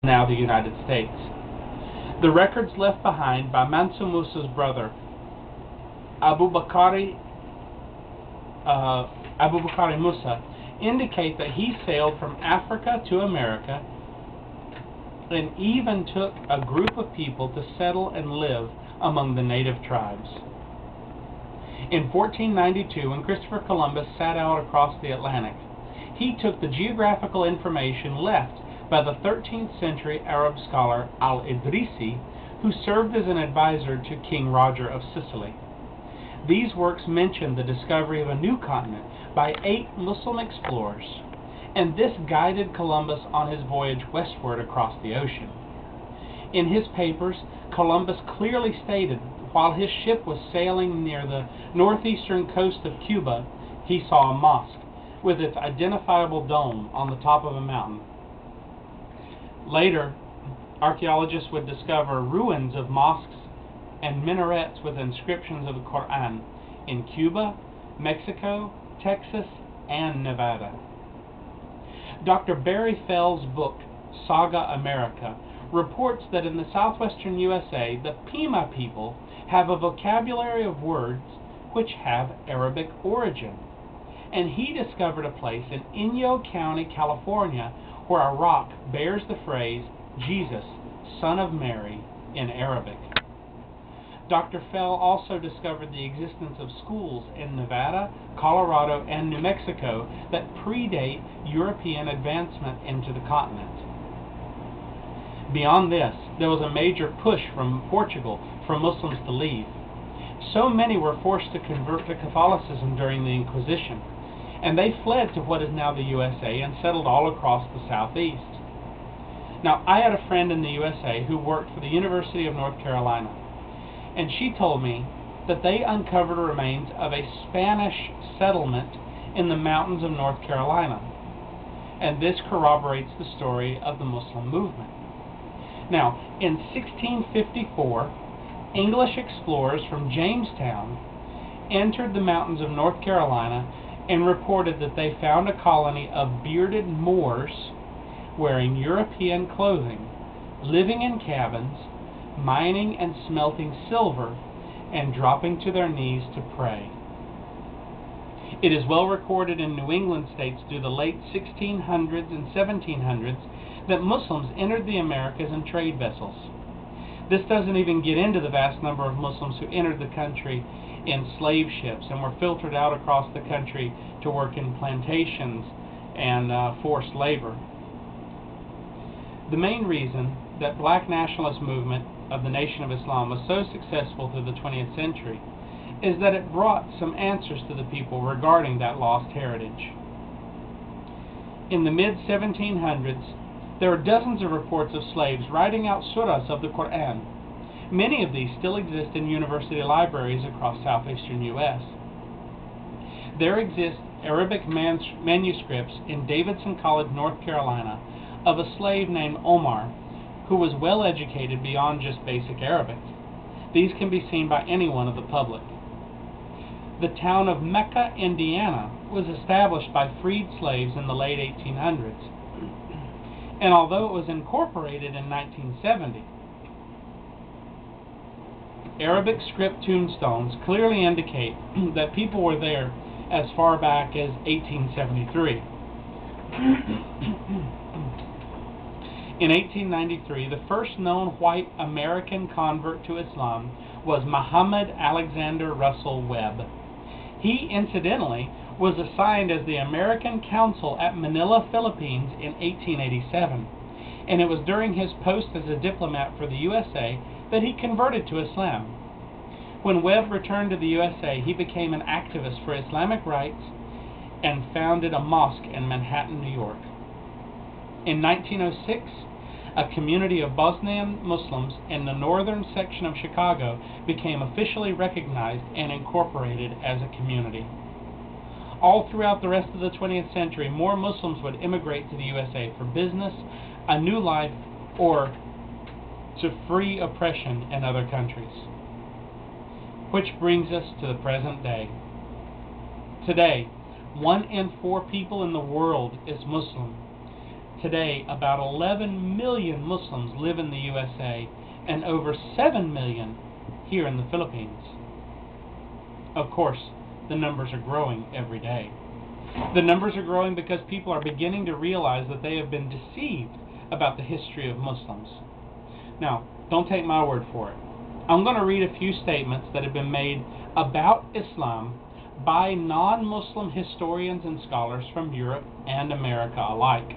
now the United States. The records left behind by Mansa Musa's brother, Abu Bakr Musa, indicate that he sailed from Africa to America and even took a group of people to settle and live among the native tribes. In 1492, when Christopher Columbus set out across the Atlantic, he took the geographical information left by the 13th century Arab scholar al-Idrisi, who served as an advisor to King Roger of Sicily. These works mention the discovery of a new continent by 8 Muslim explorers, and this guided Columbus on his voyage westward across the ocean. In his papers, Columbus clearly stated that while his ship was sailing near the northeastern coast of Cuba, he saw a mosque with its identifiable dome on the top of a mountain. Later, archaeologists would discover ruins of mosques and minarets with inscriptions of the Qur'an in Cuba, Mexico, Texas, and Nevada. Dr. Barry Fell's book, Saga America, reports that in the southwestern USA, the Pima people have a vocabulary of words which have Arabic origin. And he discovered a place in Inyo County, California, where a rock bears the phrase, Jesus, Son of Mary, in Arabic. Dr. Fell also discovered the existence of schools in Nevada, Colorado, and New Mexico that predate European advancement into the continent. Beyond this, there was a major push from Portugal for Muslims to leave. So many were forced to convert to Catholicism during the Inquisition, and they fled to what is now the USA and settled all across the southeast. Now, I had a friend in the USA who worked for the University of North Carolina, and she told me that they uncovered remains of a Spanish settlement in the mountains of North Carolina, and this corroborates the story of the Muslim movement. Now, in 1654, English explorers from Jamestown entered the mountains of North Carolina and reported that they found a colony of bearded Moors wearing European clothing, living in cabins, mining and smelting silver, and dropping to their knees to pray. It is well recorded in New England states through the late 1600s and 1700s that Muslims entered the Americas in trade vessels. This doesn't even get into the vast number of Muslims who entered the country in slave ships and were filtered out across the country to work in plantations and forced labor. The main reason that black nationalist movement of the Nation of Islam was so successful through the 20th century is that it brought some answers to the people regarding that lost heritage. In the mid-1700s, there were dozens of reports of slaves writing out surahs of the Qur'an. Many of these still exist in university libraries across southeastern U.S. There exist Arabic manuscripts in Davidson College, North Carolina, of a slave named Omar, who was well educated beyond just basic Arabic. These can be seen by anyone of the public. The town of Mecca, Indiana, was established by freed slaves in the late 1800s. And although it was incorporated in 1970, Arabic script tombstones clearly indicate that people were there as far back as 1873. In 1893, the first known white American convert to Islam was Muhammad Alexander Russell Webb. He, incidentally, was assigned as the American consul at Manila, Philippines in 1887, and it was during his post as a diplomat for the USA that he converted to Islam. When Webb returned to the USA, he became an activist for Islamic rights and founded a mosque in Manhattan, New York. In 1906, a community of Bosnian Muslims in the northern section of Chicago became officially recognized and incorporated as a community. All throughout the rest of the 20th century, more Muslims would immigrate to the USA for business, a new life, or to free oppression in other countries. Which brings us to the present day. Today, 1 in 4 people in the world is Muslim. Today, about 11 million Muslims live in the USA and over 7 million here in the Philippines. Of course, the numbers are growing every day. The numbers are growing because people are beginning to realize that they have been deceived about the history of Muslims. Now, don't take my word for it. I'm going to read a few statements that have been made about Islam by non-Muslim historians and scholars from Europe and America alike.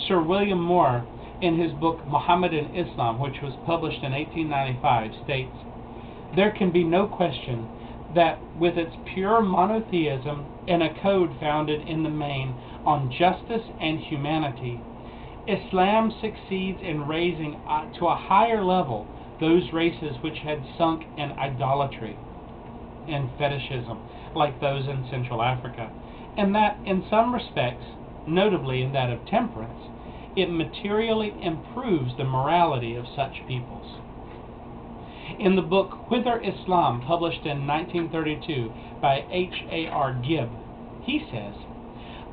Sir William Moore, in his book Muhammad and Islam, which was published in 1895, states, "There can be no question that with its pure monotheism and a code founded in the main on justice and humanity, Islam succeeds in raising to a higher level those races which had sunk in idolatry and fetishism, like those in Central Africa, and that in some respects, notably in that of temperance, it materially improves the morality of such peoples." In the book Whither Islam, published in 1932 by H.A.R. Gibb, he says,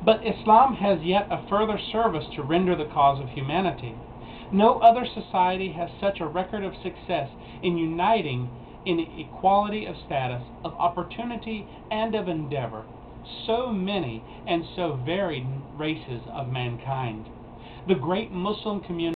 "But Islam has yet a further service to render the cause of humanity. No other society has such a record of success in uniting in equality of status, of opportunity, and of endeavor, so many and so varied races of mankind. The great Muslim community